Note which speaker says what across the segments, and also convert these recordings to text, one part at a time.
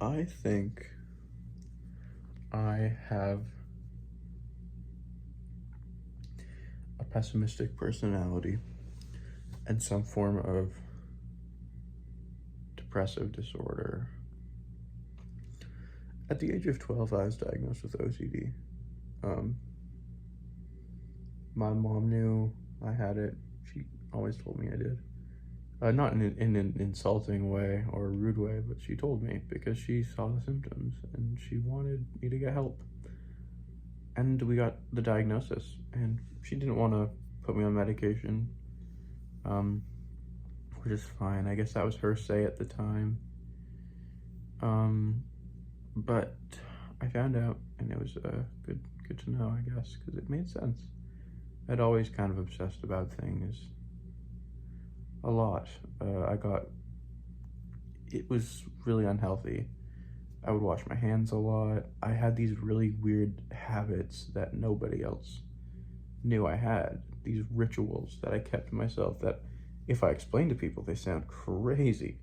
Speaker 1: I think I have a pessimistic personality and some form of depressive disorder. At the age of 12, I was diagnosed with OCD. Um, my mom knew I had it. She always told me I did. Not in an insulting way or a rude way, but she told me because she saw the symptoms and she wanted me to get help. And we got the diagnosis, and she didn't want to put me on medication, um, which is fine. I guess that was her say at the time. But I found out, and it was good to know, I guess, because it made sense. I'd always kind of obsessed about things a lot. It was really unhealthy. I would wash my hands a lot. I had these really weird habits that nobody else knew I had. These rituals that I kept to myself that if I explain to people, they sound crazy.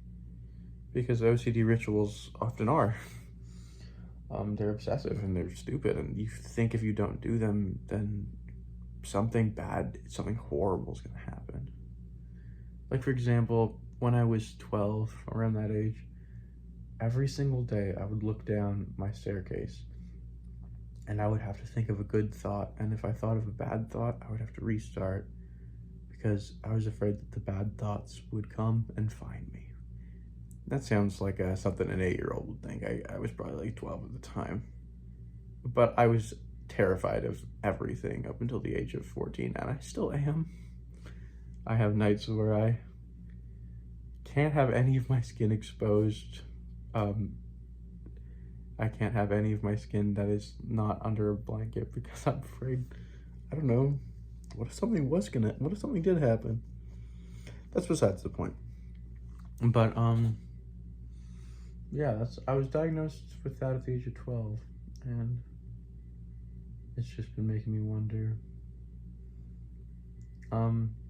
Speaker 1: Because OCD rituals often are. They're obsessive and they're stupid, and you think if you don't do them, then something bad, something horrible is gonna happen. Like, for example, when I was 12, around that age, every single day I would look down my staircase and I would have to think of a good thought, and if I thought of a bad thought, I would have to restart because I was afraid that the bad thoughts would come and find me. That sounds like something an 8-year-old would think. I was probably like 12 at the time. But I was terrified of everything up until the age of 14, and I still am. I have nights where I can't have any of my skin exposed. I can't have any of my skin that is not under a blanket because I'm afraid, I don't know, what if something did happen? That's besides the point. But, yeah, I was diagnosed with that at the age of 12, and it's just been making me wonder.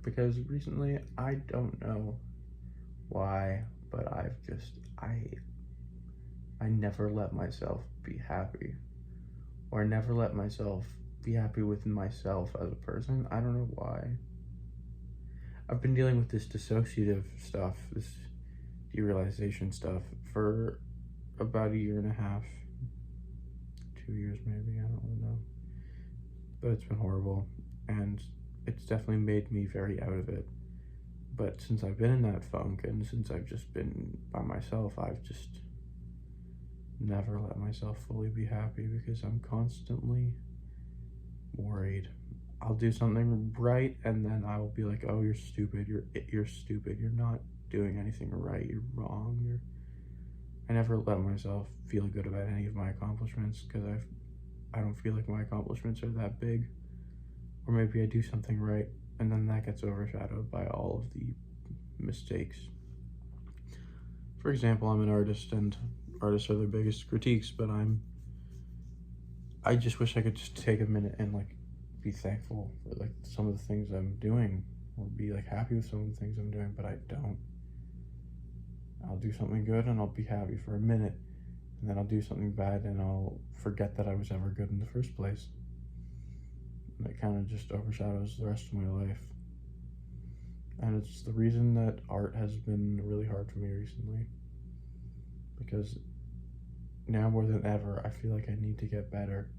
Speaker 1: Because recently, I don't know why, but I never let myself be happy, or I never let myself be happy with myself as a person. I don't know why. I've been dealing with this dissociative stuff, this derealization stuff for about 1.5 years, 2 years maybe, I don't really know. But it's been horrible, and it's definitely made me very out of it. But since I've been in that funk, and since I've just been by myself, I've just never let myself fully be happy because I'm constantly worried. I'll do something right, and then I will be like, oh, you're stupid, you're stupid, you're not doing anything right, you're wrong. I never let myself feel good about any of my accomplishments because I don't feel like my accomplishments are that big. Or maybe I do something right, and then that gets overshadowed by all of the mistakes. For example, I'm an artist, and artists are their biggest critiques, but I just wish I could just take a minute and like be thankful for like some of the things I'm doing, or be like happy with some of the things I'm doing, but I don't. I'll do something good and I'll be happy for a minute, and then I'll do something bad and I'll forget that I was ever good in the first place. And it kind of just overshadows the rest of my life. And it's the reason that art has been really hard for me recently, because now more than ever, I feel like I need to get better.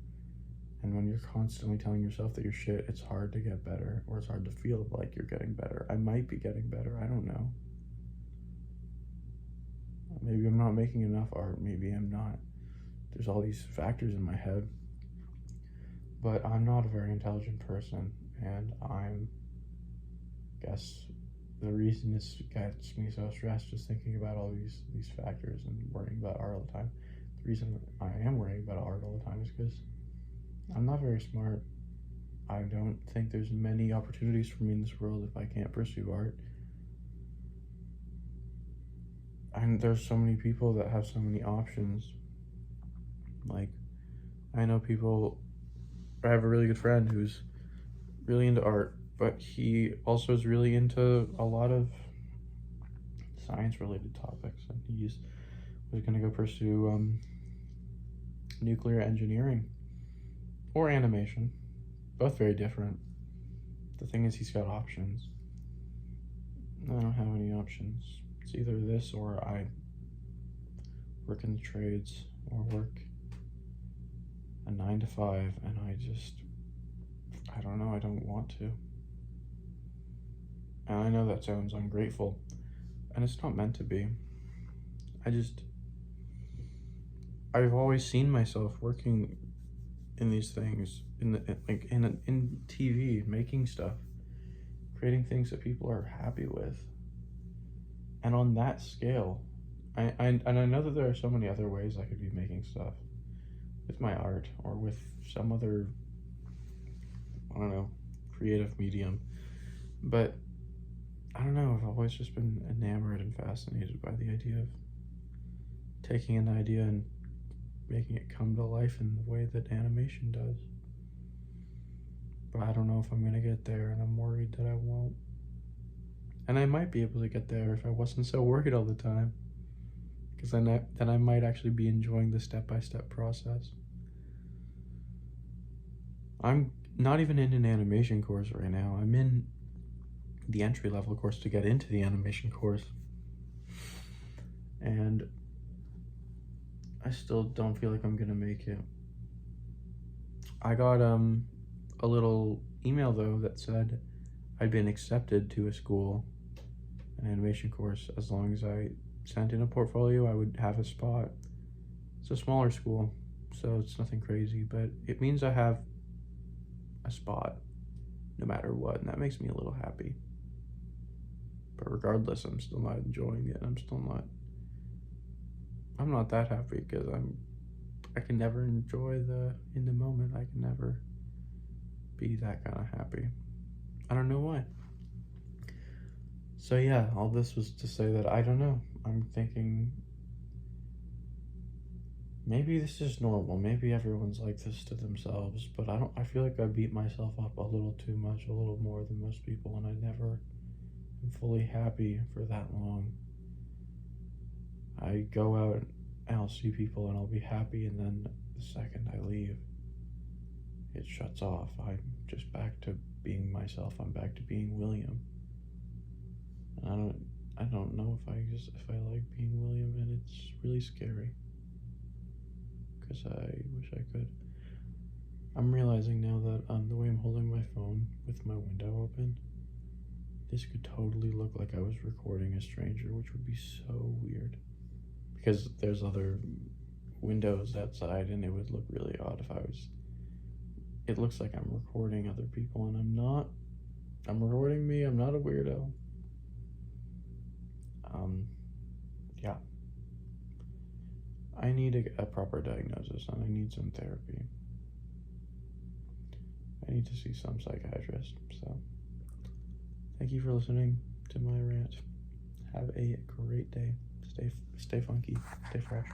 Speaker 1: And when you're constantly telling yourself that you're shit, it's hard to get better, or it's hard to feel like you're getting better. I might be getting better, I don't know. Maybe I'm not making enough art, maybe I'm not. There's all these factors in my head. But I'm not a very intelligent person, and guess the reason this gets me so stressed just thinking about all these factors and worrying about art all the time. The reason I am worrying about art all the time is because I'm not very smart. I don't think there's many opportunities for me in this world if I can't pursue art. And there's so many people that have so many options. Like, I know people, I have a really good friend who's really into art, but he also is really into a lot of science related topics, and he's was going to go pursue nuclear engineering or animation. Both very different. The thing is, he's got options. I don't have any options. It's either this or I work in the trades or work a 9 to 5, and I don't know, I don't want to. And I know that sounds ungrateful, and it's not meant to be. I've always seen myself working in these things, in TV, making stuff, creating things that people are happy with. And on that scale, I know that there are so many other ways I could be making stuff with my art or with some other, I don't know, creative medium. But I don't know, I've always just been enamored and fascinated by the idea of taking an idea and making it come to life in the way that animation does. But I don't know if I'm gonna get there, and I'm worried that I won't. And I might be able to get there if I wasn't so worried all the time, because then I might actually be enjoying the step-by-step process. I'm not even in an animation course right now. I'm in the entry-level course to get into the animation course. And I still don't feel like I'm gonna make it. I got a little email though that said I'd been accepted to a school, an animation course. As long as I sent in a portfolio, I would have a spot. It's a smaller school, so it's nothing crazy, but it means I have a spot no matter what, and that makes me a little happy. But regardless, I'm still not enjoying it. I'm not that happy, because I can never enjoy in the moment. I can never be that kind of happy. I don't know why. So yeah, all this was to say that I don't know. I'm thinking maybe this is normal. Maybe everyone's like this to themselves, but I feel like I beat myself up a little too much, a little more than most people, and I never am fully happy for that long. I go out and I'll see people and I'll be happy, and then the second I leave, it shuts off. I'm just back to being myself. I'm back to being William. And I don't know if I like being William, and it's really scary, because I wish I could. I'm realizing now that the way I'm holding my phone with my window open, this could totally look like I was recording a stranger, which would be so weird, because there's other windows outside, and it would look really odd if I was. It looks like I'm recording other people, and I'm not. I'm recording me. I'm not a weirdo. Yeah. I need a proper diagnosis, and I need some therapy. I need to see some psychiatrist. So, thank you for listening to my rant. Have a great day. Stay funky. Stay fresh.